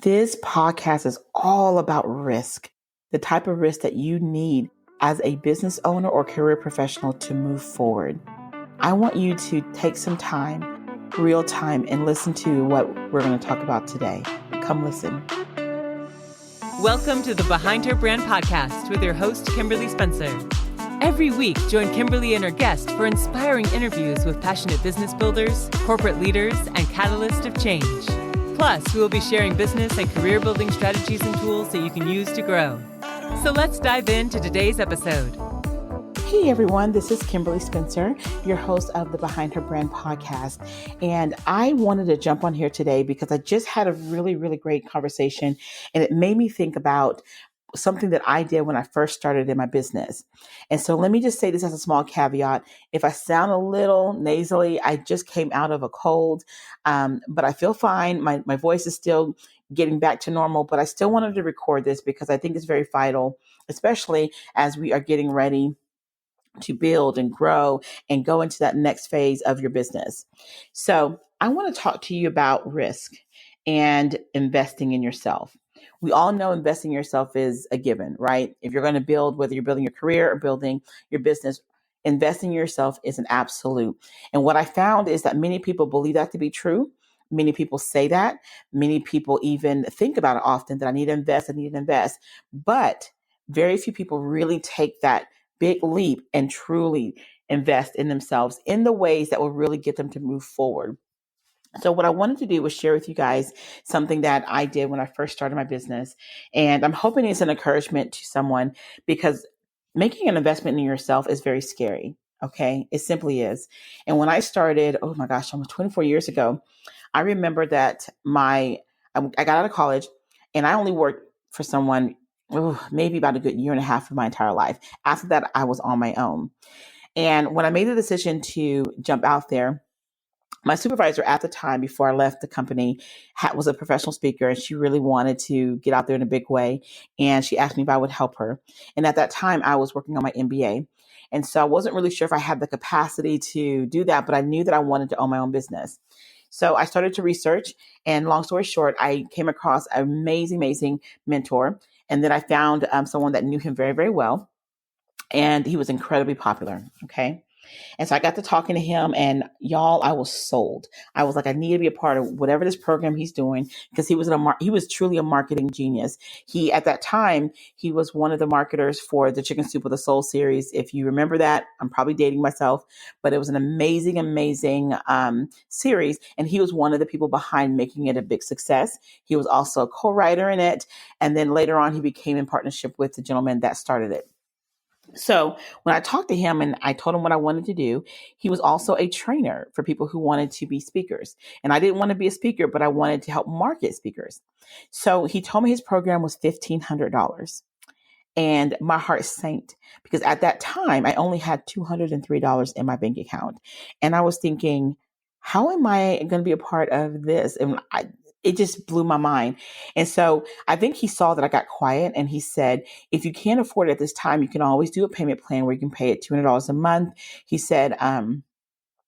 This podcast is all about risk, the type of risk that you need as a business owner or career professional to move forward. I want you to take some time, real time, and listen to what we're going to talk about today. Come listen. Welcome to the Behind Her Brand podcast with your host, Kimberly Spencer. Every week, join Kimberly and her guest for inspiring interviews with passionate business builders, corporate leaders, and catalysts of change. Plus, we will be sharing business and career building strategies and tools that you can use to grow. So let's dive into today's episode. Hey everyone, this is Kimberly Spencer, your host of the Behind Her Brand podcast. And I wanted to jump on here today because I just had a really great conversation, and it made me think about something that I did when I first started in my business. And so let me just say this as a small caveat. If I sound a little nasally, I just came out of a cold, but I feel fine. My voice is still getting back to normal, but I still wanted to record this because I think it's very vital, especially as we are getting ready to build and grow and go into that next phase of your business. So I want to talk to you about risk and investing in yourself. We all know investing in yourself is a given, right? If you're going to build, whether you're building your career or building your business, investing in yourself is an absolute. And what I found is that many people believe that to be true. Many people say that. Many people even think about it often that I need to invest. But very few people really take that big leap and truly invest in themselves in the ways that will really get them to move forward. So what I wanted to do was share with you guys something that I did when I first started my business. And I'm hoping it's an encouragement to someone, because making an investment in yourself is very scary. Okay. It simply is. And when I started, oh my gosh, almost 24 years ago, I remember that I got out of college and I only worked for someone, maybe about a good year and a half of my entire life. After that, I was on my own. And when I made the decision to jump out there, my supervisor at the time, before I left the company, was a professional speaker, and she really wanted to get out there in a big way. And she asked me if I would help her. And at that time, I was working on my MBA. And so I wasn't really sure if I had the capacity to do that, but I knew that I wanted to own my own business. So I started to research, and long story short, I came across an amazing mentor. And then I found someone that knew him very well. And he was incredibly popular. Okay. And so I got to talking to him, and y'all, I was sold. I was like, I need to be a part of whatever this program he's doing, because he was truly a marketing genius. At that time, he was one of the marketers for the Chicken Soup with a Soul series. If you remember that, I'm probably dating myself, but it was an amazing series. And he was one of the people behind making it a big success. He was also a co-writer in it. And then later on, he became in partnership with the gentleman that started it. So when I talked to him and I told him what I wanted to do, he was also a trainer for people who wanted to be speakers. And I didn't want to be a speaker, but I wanted to help market speakers. So he told me his program was $1,500. And my heart sank, because at that time, I only had $203 in my bank account. And I was thinking, how am I going to be a part of this? And it just blew my mind. And so I think he saw that I got quiet, and he said, if you can't afford it at this time, you can always do a payment plan where you can pay it $200 a month. He said,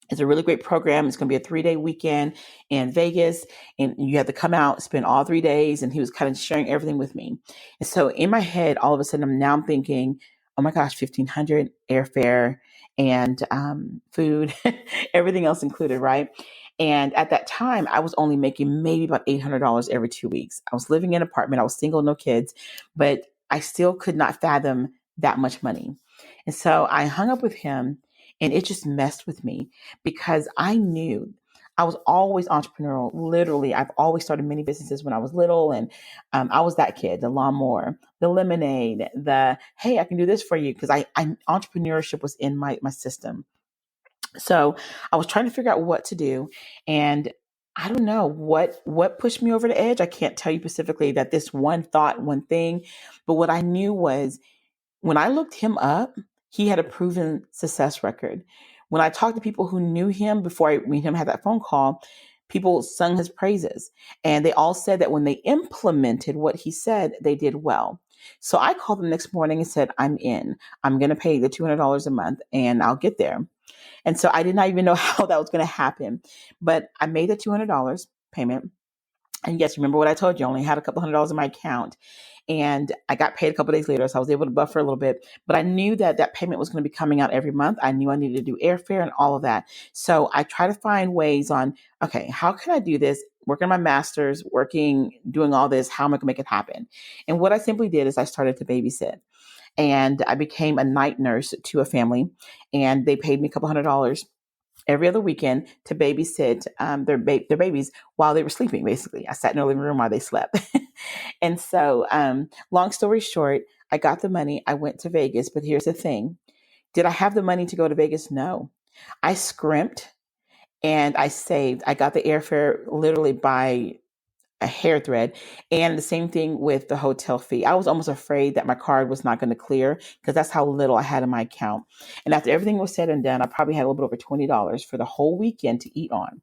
it's a really great program. It's going to be a 3-day weekend in Vegas, and you have to come out, spend all 3 days. And he was kind of sharing everything with me. And so in my head, all of a sudden, I'm thinking, oh my gosh, $1,500 airfare and food, everything else included, right? And at that time, I was only making maybe about $800 every 2 weeks. I was living in an apartment. I was single, no kids, but I still could not fathom that much money. And so I hung up with him, and it just messed with me, because I knew I was always entrepreneurial. Literally, I've always started many businesses when I was little. And I was that kid, the lawnmower, the lemonade, hey, I can do this for you. Because entrepreneurship was in my system. So I was trying to figure out what to do. And I don't know what pushed me over the edge. I can't tell you specifically that this one thing, but what I knew was, when I looked him up, he had a proven success record. When I talked to people who knew him before I meet him, had that phone call, people sung his praises, and they all said that when they implemented what he said, they did well. So I called them next morning and said, I'm in. I'm going to pay the $200 a month, and I'll get there. And so I did not even know how that was going to happen, but I made the $200 payment. And yes, remember what I told you, I only had a couple $100 in my account. And I got paid a couple days later, so I was able to buffer a little bit. But I knew that that payment was going to be coming out every month. I knew I needed to do airfare and all of that. So I try to find ways on, okay, how can I do this? Working on my master's, doing all this, how am I going to make it happen? And what I simply did is I started to babysit. And I became a night nurse to a family, and they paid me a couple $100 every other weekend to babysit their babies while they were sleeping. Basically, I sat in their living room while they slept. And so, long story short, I got the money. I went to Vegas, but here's the thing: did I have the money to go to Vegas? No, I scrimped and I saved. I got the airfare literally by a hair thread. And the same thing with the hotel fee. I was almost afraid that my card was not going to clear because that's how little I had in my account. And after everything was said and done, I probably had a little bit over $20 for the whole weekend to eat on.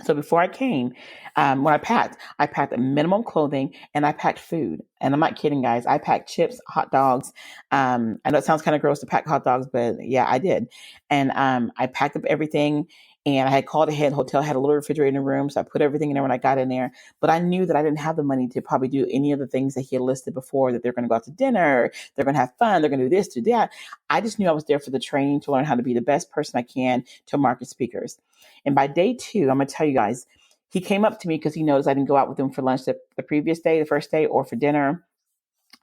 So before I came, when I packed a minimum clothing and I packed food. And I'm not kidding, guys. I packed chips, hot dogs. I know it sounds kind of gross to pack hot dogs, but yeah, I did. And I packed up everything. And I had called ahead. The hotel had a little refrigerator in the room, so I put everything in there when I got in there. But I knew that I didn't have the money to probably do any of the things that he had listed before, that they're going to go out to dinner, they're going to have fun, they're going to do this, do that. I just knew I was there for the training to learn how to be the best person I can to market speakers. And by day 2, I'm going to tell you guys, he came up to me because he knows I didn't go out with him for lunch the previous day, the first day, or for dinner.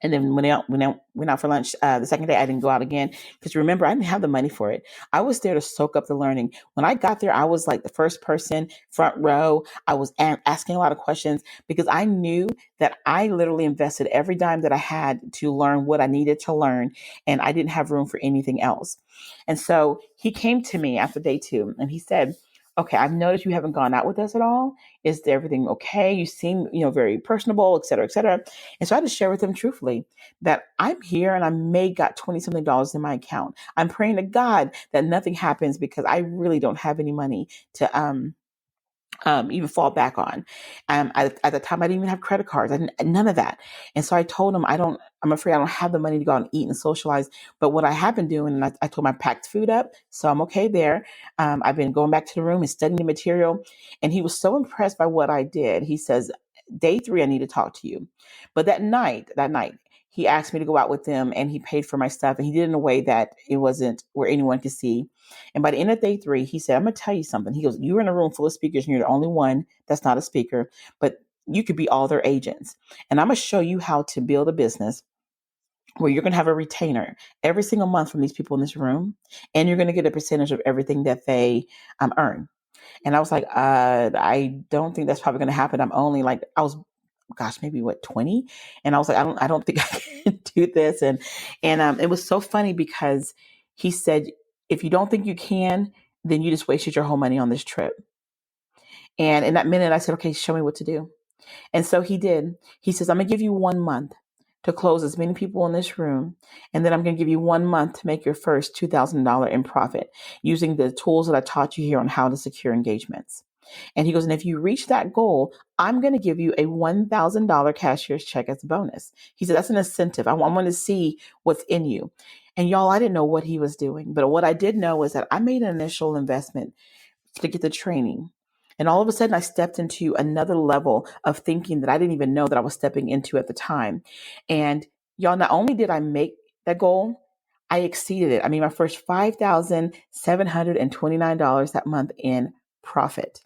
And then when I went out for lunch the second day, I didn't go out again because remember, I didn't have the money for it. I was there to soak up the learning. When I got there, I was like the first person, front row. I was asking a lot of questions because I knew that I literally invested every dime that I had to learn what I needed to learn, and I didn't have room for anything else. And so he came to me after day 2, and he said, "Okay, I've noticed you haven't gone out with us at all. Is everything okay? You seem, very personable, et cetera, et cetera." And so I had to share with him truthfully that I'm here and I may got 20 something dollars in my account. I'm praying to God that nothing happens because I really don't have any money to, even fall back on. At the time, I didn't even have credit cards. None of that. And so I told him, I'm afraid I don't have the money to go out and eat and socialize. But what I have been doing, and I told him I packed food up, so I'm okay there. I've been going back to the room and studying the material. And he was so impressed by what I did. He says, day 3, I need to talk to you. But that night, he asked me to go out with them and he paid for my stuff. And he did it in a way that it wasn't where anyone could see. And by the end of day 3, he said, "I'm going to tell you something." He goes, "You were in a room full of speakers and you're the only one that's not a speaker, but you could be all their agents. And I'm going to show you how to build a business where you're going to have a retainer every single month from these people in this room. And you're going to get a percentage of everything that they earn." And I was like, I don't think that's probably going to happen. I'm only like, maybe 20. And I was like, I don't think I can do this. And it was so funny because he said, "If you don't think you can, then you just wasted your whole money on this trip." And in that minute I said, "Okay, show me what to do." And so he did. He says, "I'm going to give you 1 month to close as many people in this room. And then I'm going to give you 1 month to make your first $2,000 in profit using the tools that I taught you here on how to secure engagements." And he goes, "And if you reach that goal, I'm going to give you a $1,000 cashier's check as a bonus." He said, "That's an incentive. I want to see what's in you." And y'all, I didn't know what he was doing. But what I did know was that I made an initial investment to get the training. And all of a sudden, I stepped into another level of thinking that I didn't even know that I was stepping into at the time. And y'all, not only did I make that goal, I exceeded it. I mean, my first $5,729 that month in profit.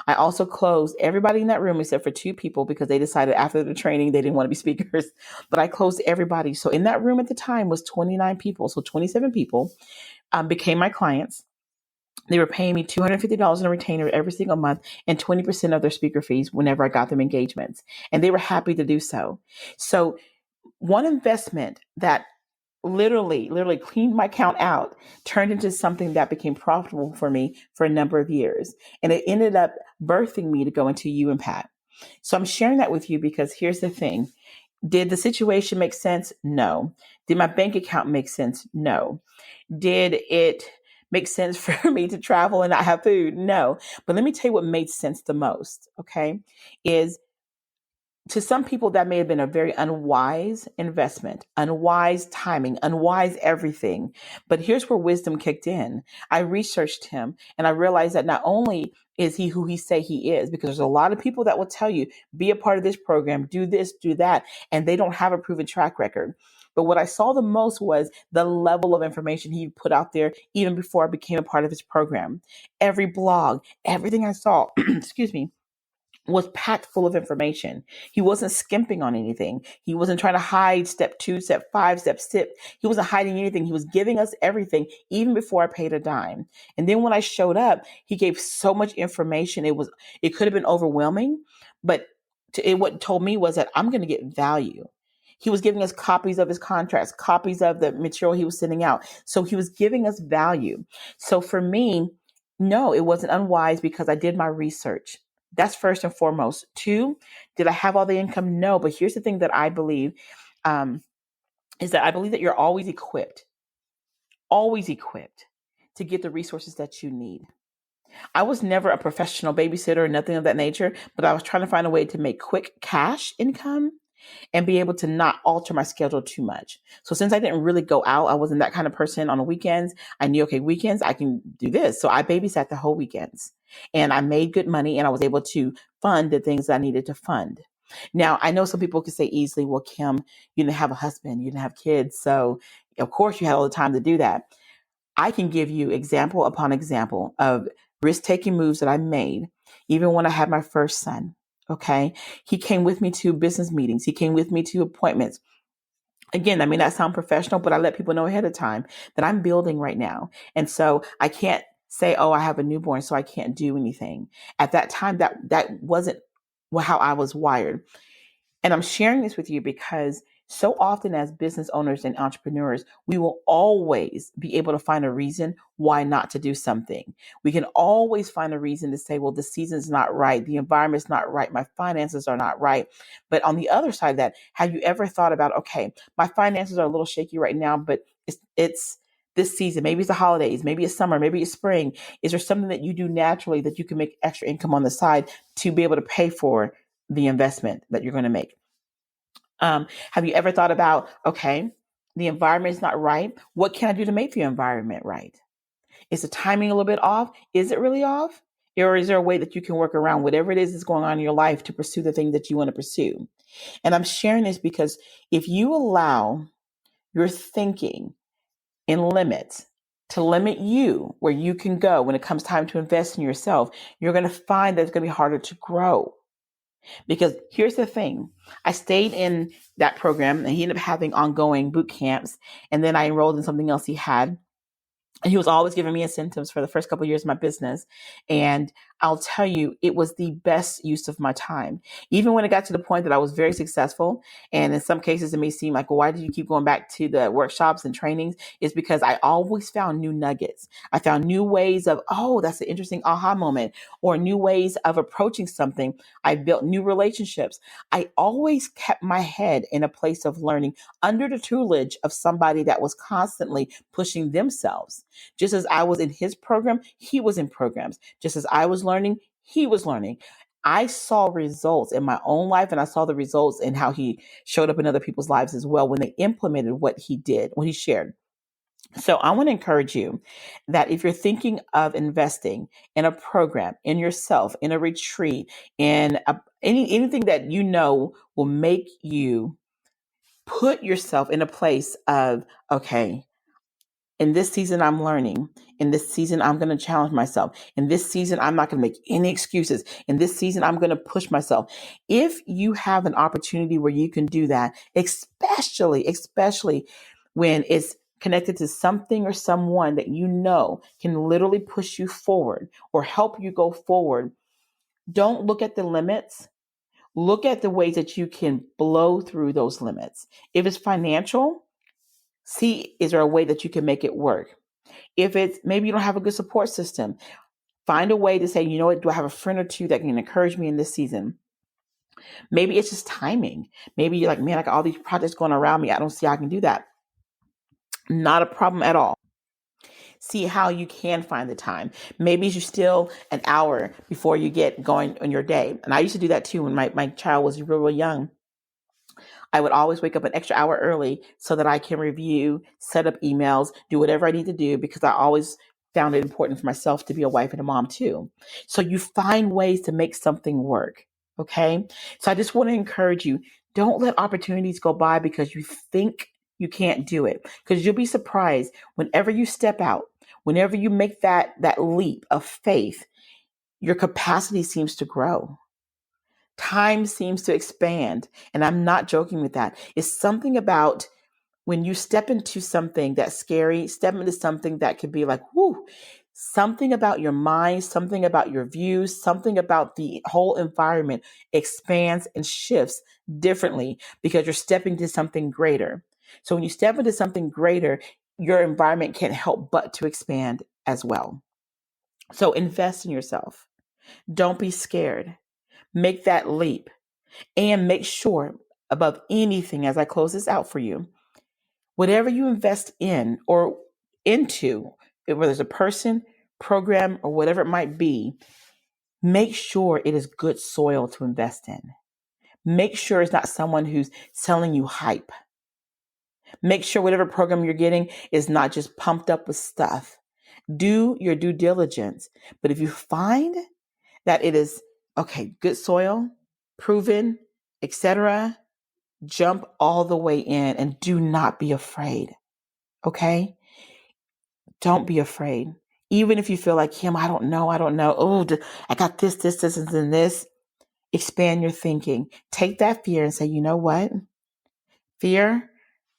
I also closed everybody in that room except for 2 people because they decided after the training they didn't want to be speakers. But I closed everybody. So in that room at the time was 29 people. So 27 people became my clients. They were paying me $250 in a retainer every single month and 20% of their speaker fees whenever I got them engagements. And they were happy to do so. So one investment that literally cleaned my account out turned into something that became profitable for me for a number of years. And it ended up birthing me to go into you and Pat. So I'm sharing that with you because here's the thing. Did the situation make sense? No. Did my bank account make sense? No. Did it make sense for me to travel and not have food? No. But let me tell you what made sense the most, okay, is to some people, that may have been a very unwise investment, unwise timing, unwise everything. But here's where wisdom kicked in. I researched him and I realized that not only is he who he say he is, because there's a lot of people that will tell you, be a part of this program, do this, do that, and they don't have a proven track record. But what I saw the most was the level of information he put out there even before I became a part of his program. Every blog, everything I saw, excuse me, was packed full of information. He wasn't skimping on anything. He wasn't trying to hide step 2, step 5, step 6. He wasn't hiding anything. He was giving us everything even before I paid a dime. And then when I showed up, he gave so much information. It could have been overwhelming, but what told me was that I'm going to get value. He was giving us copies of his contracts, copies of the material he was sending out. So he was giving us value. So for me, no, it wasn't unwise because I did my research. That's first and foremost. 2, did I have all the income? No. But here's the thing that I believe is that I believe that you're always equipped to get the resources that you need. I was never a professional babysitter or nothing of that nature, but I was trying to find a way to make quick cash income and be able to not alter my schedule too much. So since I didn't really go out, I wasn't that kind of person on the weekends. I knew, okay, weekends, I can do this. So I babysat the whole weekends and I made good money and I was able to fund the things that I needed to fund. Now, I know some people could say easily, well, Kim, you didn't have a husband, you didn't have kids. So of course you had all the time to do that. I can give you example upon example of risk-taking moves that I made, even when I had my first son. Okay. He came with me to business meetings. He came with me to appointments. Again, that may not sound professional, but I let people know ahead of time that I'm building right now. And so I can't say, oh, I have a newborn, so I can't do anything. At that time, that wasn't how I was wired. And I'm sharing this with you because so often as business owners and entrepreneurs, we will always be able to find a reason why not to do something. We can always find a reason to say, well, the season's not right. The environment's not right. My finances are not right. But on the other side of that, have you ever thought about, okay, my finances are a little shaky right now, but it's this season, maybe it's the holidays, maybe it's summer, maybe it's spring. Is there something that you do naturally that you can make extra income on the side to be able to pay for the investment that you're going to make? Have you ever thought about, okay, the environment is not right. What can I do to make the environment right? Is the timing a little bit off? Is it really off? Or is there a way that you can work around whatever it is that's going on in your life to pursue the thing that you want to pursue? And I'm sharing this because if you allow your thinking and limits to limit you where you can go when it comes time to invest in yourself, you're going to find that it's going to be harder to grow. Because here's the thing, I stayed in that program and he ended up having ongoing boot camps. And then I enrolled in something else he had. And he was always giving me incentives for the first couple of years of my business. And I'll tell you, it was the best use of my time. Even when it got to the point that I was very successful, and in some cases it may seem like, well, why did you keep going back to the workshops and trainings? It's because I always found new nuggets. I found new ways of, oh, that's an interesting aha moment, or new ways of approaching something. I built new relationships. I always kept my head in a place of learning under the tutelage of somebody that was constantly pushing themselves. Just as I was in his program, he was in programs. Just as I was learning, he was learning. I saw results in my own life, and I saw the results in how he showed up in other people's lives as well when they implemented what he did, what he shared. So I want to encourage you that if you're thinking of investing in a program, in yourself, in a retreat, in anything that you know will make you put yourself in a place of, okay, in this season, I'm learning. In this season, I'm going to challenge myself. In this season, I'm not going to make any excuses. In this season, I'm going to push myself. If you have an opportunity where you can do that, especially when it's connected to something or someone that you know can literally push you forward or help you go forward, don't look at the limits. Look at the ways that you can blow through those limits. If it's financial, see, is there a way that you can make it work? If it's maybe you don't have a good support system, find a way to say, you know what, do I have a friend or two that can encourage me in this season? Maybe it's just timing. Maybe you're like, man, I got all these projects going around me. I don't see how I can do that. Not a problem at all. See how you can find the time. Maybe you're still an hour before you get going on your day. And I used to do that too when my child was really young. I would always wake up an extra hour early so that I can review, set up emails, do whatever I need to do, because I always found it important for myself to be a wife and a mom too. So you find ways to make something work. Okay. So I just want to encourage you, don't let opportunities go by because you think you can't do it, because you'll be surprised whenever you step out, whenever you make that leap of faith, your capacity seems to grow. Time seems to expand. And I'm not joking with that. It's something about when you step into something that's scary, step into something that could be like, whoo, something about your mind, something about your views, something about the whole environment expands and shifts differently because you're stepping into something greater. So when you step into something greater, your environment can't help but to expand as well. So invest in yourself. Don't be scared. Make that leap, and make sure above anything, as I close this out for you, whatever you invest in or into, whether it's a person, program, or whatever it might be, make sure it is good soil to invest in. Make sure it's not someone who's selling you hype. Make sure whatever program you're getting is not just pumped up with stuff. Do your due diligence. But if you find that it is, okay, good soil, proven, etc., jump all the way in and do not be afraid. Okay? Don't be afraid. Even if you feel like, Kim, I don't know. Oh, I got this, and this. Expand your thinking. Take that fear and say, you know what? Fear,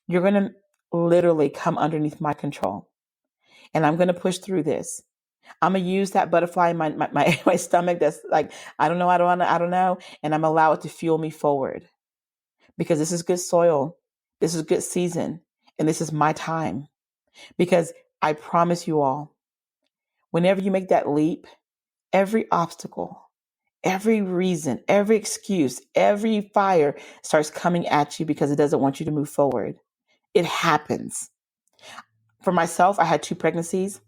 you're going to literally come underneath my control. And I'm going to push through this. I'm going to use that butterfly in my stomach that's like, I don't know. And I'm allow it to fuel me forward. Because this is good soil. This is good season. And this is my time. Because I promise you all, whenever you make that leap, every obstacle, every reason, every excuse, every fire starts coming at you because it doesn't want you to move forward. It happens. For myself, I had 2 pregnancies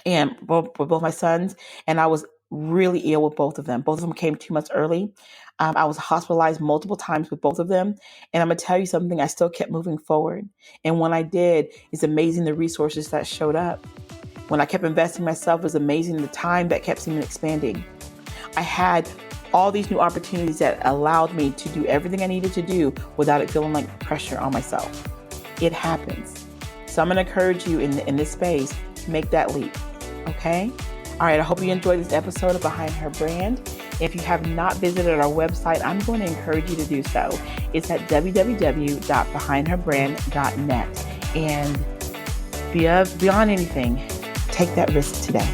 and both my sons, and I was really ill with both of them. Both of them came 2 months early. I was hospitalized multiple times with both of them. And I'm going to tell you something, I still kept moving forward. And when I did, it's amazing the resources that showed up. When I kept investing in myself, it was amazing the time that kept seeming expanding. I had all these new opportunities that allowed me to do everything I needed to do without it feeling like pressure on myself. It happens. So I'm going to encourage you in this space to make that leap. Okay? All right. I hope you enjoyed this episode of Behind Her Brand. If you have not visited our website, I'm going to encourage you to do so. It's at www.behindherbrand.net. And beyond anything, take that risk today.